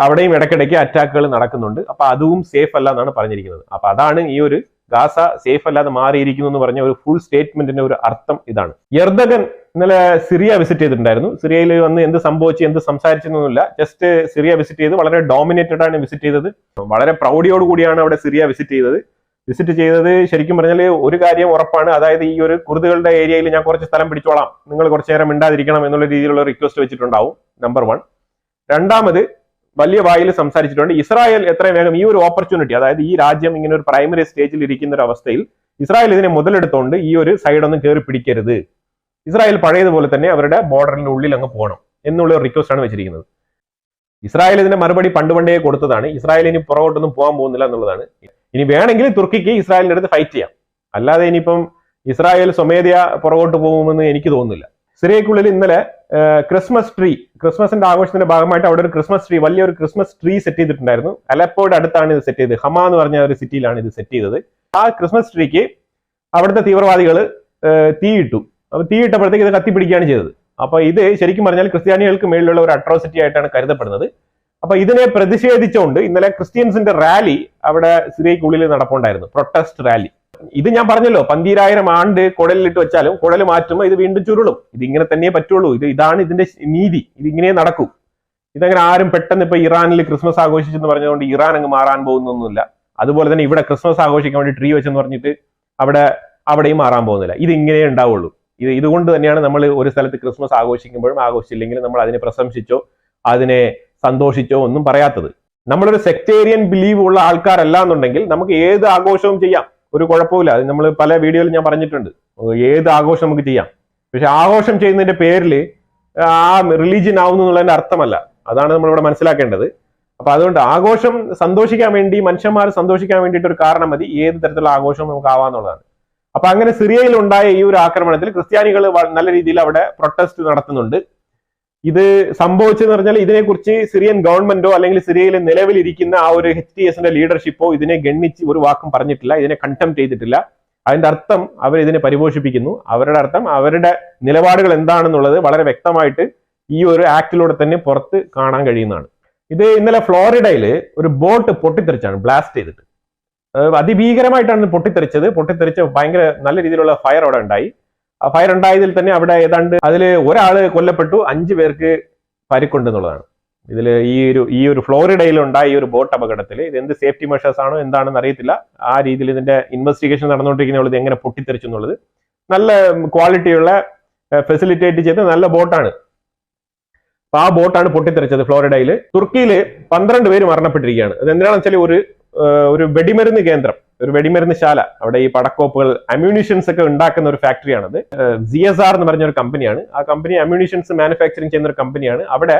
അവിടെയും ഇടയ്ക്കിടയ്ക്ക് അറ്റാക്കുകൾ നടക്കുന്നുണ്ട്. അപ്പൊ അതും സേഫ് അല്ല എന്നാണ് പറഞ്ഞിരിക്കുന്നത്. അപ്പൊ അതാണ് ഈ ഒരു ഗാസ സേഫ് അല്ലാതെ മാറിയിരിക്കുന്നു എന്ന് പറഞ്ഞ ഒരു ഫുൾ സ്റ്റേറ്റ്മെന്റിന്റെ ഒരു അർത്ഥം ഇതാണ്. എർദഗൻ ഇന്നലെ സിറിയ വിസിറ്റ് ചെയ്തിട്ടുണ്ടായിരുന്നു. സിറിയയിൽ വന്ന് എന്ത് സംഭവിച്ചു, എന്ത് സംസാരിച്ചൊന്നുമില്ല. ജസ്റ്റ് സിറിയ വിസിറ്റ് ചെയ്ത് വളരെ ഡോമിനേറ്റഡ് ആണ് വിസിറ്റ് ചെയ്തത്. വളരെ പ്രൗഢിയോടുകൂടിയാണ് അവിടെ സിറിയ വിസിറ്റ് ചെയ്തത്. ശരിക്കും പറഞ്ഞാൽ ഒരു കാര്യം ഉറപ്പാണ്, അതായത് ഈ ഒരു കുർദുകളുടെ ഏരിയയിൽ ഞാൻ കുറച്ച് സ്ഥലം പിടിച്ചോളാം, നിങ്ങൾ കുറച്ചു നേരം മിണ്ടാതിരിക്കണം എന്നുള്ള രീതിയിലുള്ള റിക്വസ്റ്റ് വെച്ചിട്ടുണ്ടാവും. നമ്പർ 1. രണ്ടാമത് വലിയ വായിൽ സംസാരിച്ചിട്ടുണ്ട്. ഇസ്രായേൽ എത്രയും വേഗം ഈ ഒരു ഓപ്പർച്യൂണിറ്റി, അതായത് ഈ രാജ്യം ഇങ്ങനെ ഒരു പ്രൈമറി സ്റ്റേജിൽ ഇരിക്കുന്ന ഒരു അവസ്ഥയിൽ ഇസ്രായേൽ ഇതിനെ മുതലെടുത്തുകൊണ്ട് ഈ ഒരു സൈഡൊന്നും കയറി പിടിക്കരുത്, ഇസ്രായേൽ പഴയതുപോലെ തന്നെ അവരുടെ ബോർഡറിന്റെ ഉള്ളിൽ അങ്ങ് പോകണം എന്നുള്ള ഒരു റിക്വസ്റ്റ് ആണ് വെച്ചിരിക്കുന്നത്. ഇസ്രായേൽ ഇതിന്റെ മറുപടി പണ്ടേ കൊടുത്തതാണ്. ഇസ്രായേൽ ഇനി പുറകോട്ടൊന്നും പോകാൻ പോകുന്നില്ല എന്നുള്ളതാണ്. ഇനി വേണമെങ്കിൽ തുർക്കിക്ക് ഇസ്രായേലിന്റെ അടുത്ത് ഫൈറ്റ് ചെയ്യാം, അല്ലാതെ ഇനിയിപ്പം ഇസ്രായേൽ സ്വമേധയാ പുറകോട്ട് പോകുമെന്ന് എനിക്ക് തോന്നുന്നില്ല. സിറിയക്കുള്ളിൽ ഇന്നലെ ക്രിസ്മസിന്റെ ആഘോഷത്തിന്റെ ഭാഗമായിട്ട് അവിടെ ഒരു ക്രിസ്മസ് ട്രീ, വലിയൊരു ക്രിസ്മസ് ട്രീ സെറ്റ് ചെയ്തിട്ടുണ്ടായിരുന്നു. അലപ്പോയുടെ അടുത്താണ് ഇത് സെറ്റ് ചെയ്തത്. ഹമ എന്ന് പറഞ്ഞ ഒരു സിറ്റിയിലാണ് ഇത് സെറ്റ് ചെയ്തത്. ആ ക്രിസ്മസ് ട്രീക്ക് അവിടുത്തെ തീവ്രവാദികൾ തീയിട്ടു. അപ്പൊ തീയിട്ടപ്പോഴത്തേക്ക് ഇത് കത്തിപ്പിടിക്കുകയാണ് ചെയ്തത്. അപ്പൊ ഇത് ശരിക്കും പറഞ്ഞാൽ ക്രിസ്ത്യാനികൾക്ക് മേളിലുള്ള ഒരു അട്രോസിറ്റി ആയിട്ടാണ് കരുതപ്പെടുന്നത്. അപ്പൊ ഇതിനെ പ്രതിഷേധിച്ചുകൊണ്ട് ഇന്നലെ ക്രിസ്ത്യൻസിന്റെ റാലി അവിടെ സിറിയക്കുള്ളിൽ നടപ്പുണ്ടായിരുന്നു, പ്രൊട്ടസ്റ്റ് റാലി. ഇത് ഞാൻ പറഞ്ഞല്ലോ, 10000 ആണ്ട് കുടലിലിട്ട് വെച്ചാലും കുടൽ മാറ്റുമ്പോൾ ഇത് വീണ്ടും ചുരുളും. ഇതിങ്ങനെ തന്നെ പറ്റുള്ളൂ. ഇതാണ് ഇതിന്റെ നീതി. ഇതിങ്ങനെ നടക്കൂ. ഇതങ്ങനെ ആരും പെട്ടെന്ന് ഇപ്പൊ ഇറാനിൽ ക്രിസ്മസ് ആഘോഷിച്ചെന്ന് പറഞ്ഞുകൊണ്ട് ഇറാൻ അങ്ങ് മാറാൻ പോകുന്നൊന്നുമില്ല. അതുപോലെ തന്നെ ഇവിടെ ക്രിസ്മസ് ആഘോഷിക്കാൻ വേണ്ടി ട്രീ വെച്ചെന്ന് പറഞ്ഞിട്ട് അവിടെയും മാറാൻ പോകുന്നില്ല. ഇതിങ്ങനെ ഉണ്ടാവുള്ളൂ. ഇതുകൊണ്ട് തന്നെയാണ് നമ്മൾ ഒരു സ്ഥലത്ത് ക്രിസ്മസ് ആഘോഷിക്കുമ്പോഴും ആഘോഷിച്ചില്ലെങ്കിൽ നമ്മൾ അതിനെ പ്രശംസിച്ചോ അതിനെ സന്തോഷിച്ചോ ഒന്നും പറയാത്തത്. നമ്മളൊരു സെക്ടേറിയൻ ബിലീവ് ഉള്ള ആൾക്കാരല്ല എന്നുണ്ടെങ്കിൽ നമുക്ക് ഏത് ആഘോഷവും ചെയ്യാം, ഒരു കുഴപ്പമില്ല. അത് നമ്മൾ പല വീഡിയോയിൽ ഞാൻ പറഞ്ഞിട്ടുണ്ട്, ഏത് ആഘോഷം നമുക്ക് ചെയ്യാം. പക്ഷെ ആഘോഷം ചെയ്യുന്നതിന്റെ പേരിൽ ആ റിലീജിയൻ ആവുന്നു എന്നുള്ളതിന്റെ അർത്ഥമല്ല. അതാണ് നമ്മളിവിടെ മനസ്സിലാക്കേണ്ടത്. അപ്പൊ അതുകൊണ്ട് ആഘോഷം സന്തോഷിക്കാൻ വേണ്ടി, മനുഷ്യന്മാർ സന്തോഷിക്കാൻ വേണ്ടിയിട്ട് ഒരു കാരണം മതി, ഏത് തരത്തിലുള്ള ആഘോഷവും നമുക്ക് ആവാന്നുള്ളതാണ്. അപ്പൊ അങ്ങനെ സിറിയയിൽ ഉണ്ടായ ഈ ഒരു ആക്രമണത്തിൽ ക്രിസ്ത്യാനികൾ നല്ല രീതിയിൽ അവിടെ പ്രൊട്ടസ്റ്റ് നടത്തുന്നുണ്ട്. ഇത് സംഭവിച്ചെന്ന് പറഞ്ഞാൽ ഇതിനെക്കുറിച്ച് സിറിയൻ ഗവൺമെന്റോ അല്ലെങ്കിൽ സിറിയയിൽ നിലവിലിരിക്കുന്ന ആ ഒരു HTSന്റെ ലീഡർഷിപ്പോ ഇതിനെ ഗണ്ണിച്ച് ഒരു വാക്കും പറഞ്ഞിട്ടില്ല, ഇതിനെ കണ്ടംപ്റ്റ് ചെയ്തിട്ടില്ല. അതിന്റെ അർത്ഥം അവർ ഇതിനെ പരിപോഷിപ്പിക്കുന്നു. അവരുടെ അർത്ഥം അവരുടെ നിലപാടുകൾ എന്താണെന്നുള്ളത് വളരെ വ്യക്തമായിട്ട് ഈ ഒരു ആക്ടിലൂടെ തന്നെ പുറത്ത് കാണാൻ കഴിയുന്നതാണ്. ഇത് ഇന്നലെ ഫ്ലോറിഡയിൽ ഒരു ബോട്ട് പൊട്ടിത്തെറിച്ചാണ്, ബ്ലാസ്റ്റ് ചെയ്തിട്ട്. അതിഭീകരമായിട്ടാണ് പൊട്ടിത്തെറിച്ച് ഭയങ്കര നല്ല രീതിയിലുള്ള ഫയർ അവിടെ ഉണ്ടായി. ആ ഫയർ ഉണ്ടായതിൽ തന്നെ അവിടെ ഏതാണ്ട് അതിൽ ഒരാള് കൊല്ലപ്പെട്ടു, 5 പേർക്ക് പരിക്കുണ്ടെന്നുള്ളതാണ്. ഇതിൽ ഈ ഒരു ഫ്ലോറിഡയിൽ ഉണ്ടായ ഈ ഒരു ബോട്ട് അപകടത്തിൽ ഇത് എന്ത് സേഫ്റ്റി മെഷേഴ്സ് ആണോ എന്താണെന്ന് അറിയത്തില്ല. ആ രീതിയിൽ ഇതിന്റെ ഇൻവെസ്റ്റിഗേഷൻ നടന്നുകൊണ്ടിരിക്കുന്നത് എങ്ങനെ പൊട്ടിത്തെറിച്ചു എന്നുള്ളത്. നല്ല ക്വാളിറ്റിയുള്ള ഫെസിലിറ്റേറ്റ് ചെയ്ത നല്ല ബോട്ടാണ്. അപ്പൊ ആ ബോട്ടാണ് പൊട്ടിത്തെറിച്ചത് ഫ്ലോറിഡയിൽ. തുർക്കിയിൽ 12 പേര് മരണപ്പെട്ടിരിക്കുകയാണ്. അത് എന്തിനാണെന്ന് വെച്ചാൽ ഒരു വെടിമരുന്ന് കേന്ദ്രം, ഒരു വെടിമരുന്ന് ശാല, അവിടെ ഈ പടക്കോപ്പുകൾ അമ്യൂണിഷൻസ് ഒക്കെ ഉണ്ടാക്കുന്ന ഒരു ഫാക്ടറിയാണത്. ZSR എന്ന് പറഞ്ഞ ഒരു കമ്പനിയാണ്. ആ കമ്പനി അമ്യൂണിഷൻസ് മാനുഫാക്ചറിങ് ചെയ്യുന്ന ഒരു കമ്പനിയാണ്. അവിടെ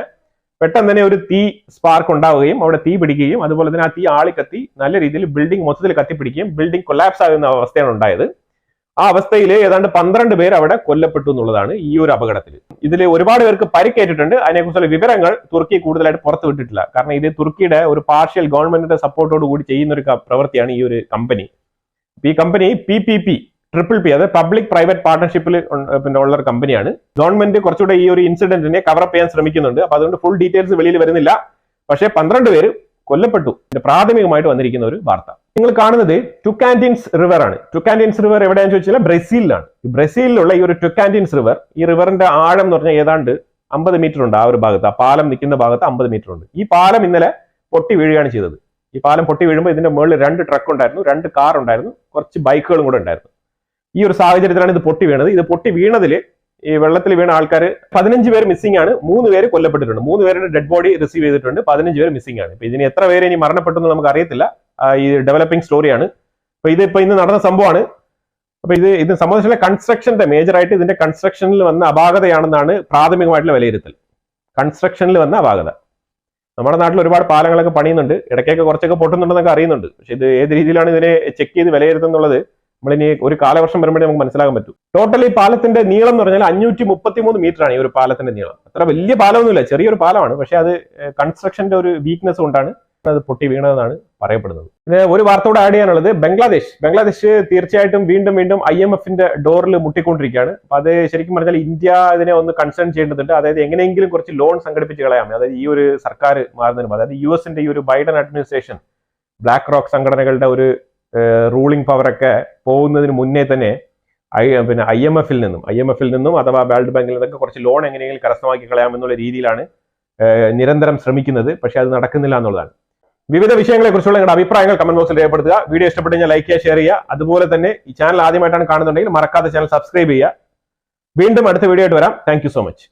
പെട്ടെന്ന് തന്നെ ഒരു തീ സ്പാർക്ക് ഉണ്ടാവുകയും അവിടെ തീ പിടിക്കുകയും അതുപോലെ തന്നെ ആ തീ ആളിക്കത്തി നല്ല രീതിയിൽ ബിൽഡിംഗ് മൊത്തത്തിൽ കത്തിപ്പിടിക്കുകയും ബിൽഡിംഗ് കൊലാപ്സ് ആകുന്ന അവസ്ഥയാണ് ഉണ്ടായത്. ആ അവസ്ഥയിൽ ഏതാണ്ട് 12 പേർ അവിടെ കൊല്ലപ്പെട്ടു എന്നുള്ളതാണ് ഈ ഒരു അപകടത്തിൽ. ഇതിൽ ഒരുപാട് പേർക്ക് പരിക്കേറ്റിട്ടുണ്ട്. അതിനെക്കുറിച്ചുള്ള വിവരങ്ങൾ തുർക്കി കൂടുതലായിട്ട് പുറത്തു വിട്ടിട്ടില്ല. കാരണം ഇത് തുർക്കിയുടെ ഒരു പാർഷ്യൽ ഗവൺമെന്റിന്റെ സപ്പോർട്ടോട് കൂടി ചെയ്യുന്ന ഒരു പ്രവൃത്തിയാണ് ഈ ഒരു കമ്പനി. ഈ കമ്പനി PPP അതായത് പബ്ലിക് പ്രൈവറ്റ് പാർട്ണർഷിപ്പിൽ ഉള്ള ഒരു കമ്പനിയാണ്. ഗവൺമെന്റ് കുറച്ചുകൂടെ ഈ ഒരു ഇൻസിഡന്റിനെ കവറപ്പ് ചെയ്യാൻ ശ്രമിക്കുന്നുണ്ട്. അപ്പൊ അതുകൊണ്ട് ഫുൾ ഡീറ്റെയിൽസ് വെളിയിൽ വരുന്നില്ല. പക്ഷേ 12 പേര് കൊല്ലപ്പെട്ടു. പ്രാഥമികമായിട്ട് വന്നിരിക്കുന്ന ഒരു വാർത്ത നിങ്ങൾ കാണുന്നത് ടുക്കാന്റിൻസ് റിവർ ആണ്. ടുക്കാന്റിൻസ് റിവർ എവിടെയാണെന്ന് ചോദിച്ചാൽ ബ്രസീലിലാണ്. ബ്രസീലിലുള്ള ഈ ഒരു ടുക്കാന്റിൻസ് റിവർ, ഈ റിവറിന്റെ ആഴം എന്ന് പറഞ്ഞാൽ ഏതാണ്ട് 50 മീറ്റർ ഉണ്ട്. ആ ഒരു ഭാഗത്ത്, ആ പാലം നിൽക്കുന്ന ഭാഗത്ത് 50 മീറ്റർ ഉണ്ട്. ഈ പാലം ഇന്നലെ പൊട്ടി വീഴുകയാണ് ചെയ്തത്. ഈ പാലം പൊട്ടി വീഴുമ്പോൾ ഇതിന്റെ മുകളിൽ 2 ട്രക്ക് ഉണ്ടായിരുന്നു, 2 കാർ ഉണ്ടായിരുന്നു, കുറച്ച് ബൈക്കുകളും കൂടെ ഉണ്ടായിരുന്നു. ഈ ഒരു സാഹചര്യത്തിലാണ് ഇത് പൊട്ടി വീണത്. ഇത് പൊട്ടി വീണതിൽ ഈ വെള്ളത്തിൽ വീണ ആൾക്കാർ 15 പേര് മിസ്സിംഗ് ആണ്, 3 പേര് കൊല്ലപ്പെട്ടിട്ടുണ്ട്. 3 പേരുടെ ഡെഡ് ബോഡി റിസീവ് ചെയ്തിട്ടുണ്ട്, 15 പേര് മിസ്സിംഗ് ആണ്. ഇപ്പൊ ഇതിന് എത്ര പേര് ഇനി മരണപ്പെട്ടെന്ന് നമുക്ക് അറിയത്തില്ല. ഈ ഡെവലപ്പിംഗ് സ്റ്റോറിയാണ്. അപ്പൊ ഇതിപ്പോ ഇന്ന് നടന്ന സംഭവമാണ്. അപ്പൊ ഇത് സംബന്ധിച്ചുള്ള കൺസ്ട്രക്ഷന്റെ മേജറായിട്ട് ഇതിന്റെ കൺസ്ട്രക്ഷനിൽ വന്ന അപാകതയാണെന്നാണ് പ്രാഥമികമായിട്ടുള്ള വിലയിരുത്തൽ. കൺസ്ട്രക്ഷനിൽ വന്ന അപാകത. നമ്മുടെ നാട്ടിൽ ഒരുപാട് പാലങ്ങളൊക്കെ പണിയുന്നുണ്ട്, ഇടയ്ക്കൊക്കെ കുറച്ചൊക്കെ പൊട്ടുന്നുണ്ടെന്നൊക്കെ അറിയുന്നുണ്ട്. പക്ഷെ ഇത് ഏത് രീതിയിലാണ് ഇതിനെ ചെക്ക് ചെയ്ത് വിലയിരുത്തുന്നുള്ളത് നമ്മളിനി ഒരു കാലവർഷം വരുമ്പോഴേ നമുക്ക് മനസ്സിലാക്കാൻ പറ്റും. ടോട്ടൽ ഈ പാലത്തിന്റെ നീളം എന്ന് പറഞ്ഞാൽ 533 മീറ്റർ ആണ് ഈ ഒരു പാലത്തിന്റെ നീളം. അത്ര വലിയ പാലമൊന്നുമില്ല, ചെറിയൊരു പാലമാണ്. പക്ഷെ അത് കൺസ്ട്രക്ഷന്റെ ഒരു വീക്ക്നെസ് കൊണ്ടാണ് അത് പൊട്ടി വീണതെന്നാണ് പറയപ്പെടുന്നത്. പിന്നെ ഒരു വാർത്ത കൂടെ ആഡ് ചെയ്യാനുള്ളത്, ബംഗ്ലാദേശ് തീർച്ചയായിട്ടും വീണ്ടും IMFന്റെ ഡോറിൽ മുട്ടിക്കൊണ്ടിരിക്കുകയാണ്. അപ്പൊ അത് ശരിക്കും പറഞ്ഞാൽ ഇന്ത്യ ഇതിനെ ഒന്ന് കൺസേൺ ചെയ്യേണ്ടതുണ്ട്. അതായത് എങ്ങനെയെങ്കിലും കുറച്ച് ലോൺ സംഘടിപ്പിച്ച് കളയാം. അതായത് ഈ ഒരു സർക്കാർ മാറുന്നതിന്, അതായത് US ഈ ഒരു ബൈഡൻ അഡ്മിനിസ്ട്രേഷൻ ബ്ലാക്ക് റോക്ക് സംഘടനകളുടെ ഒരു റൂളിംഗ് പവറൊക്കെ പോകുന്നതിന് മുന്നേ തന്നെ പിന്നെ IMFൽ നിന്നും അഥവാ വേൾഡ് ബാങ്കിൽ നിന്നൊക്കെ കുറച്ച് ലോൺ എങ്ങനെയെങ്കിലും കരസ്ഥമാക്കി കളയാമെന്നുള്ള രീതിയിലാണ് നിരന്തരം ശ്രമിക്കുന്നത്. പക്ഷെ അത് നടക്കുന്നില്ല എന്നുള്ളതാണ്. വിവിധ വിഷയങ്ങളെ കുറിച്ചുള്ള നിങ്ങളുടെ അഭിപ്രായങ്ങൾ കമന്റ് ബോക്സിൽ രേഖപ്പെടുത്തുക. വീഡിയോ ഇഷ്ടപ്പെട്ടു കഴിഞ്ഞാൽ ലൈക്ക് ചെയ്യുക, ഷെയർ ചെയ്യുക. അതുപോലെ തന്നെ ഈ ചാനൽ ആദ്യമായിട്ടാണ് കാണുന്നുണ്ടെങ്കിൽ മറക്കാതെ ചാനൽ സബ്സ്ക്രൈബ് ചെയ്യുക. വീണ്ടും അടുത്ത വീഡിയോ ആയിട്ട് വരാം. Thank you so much.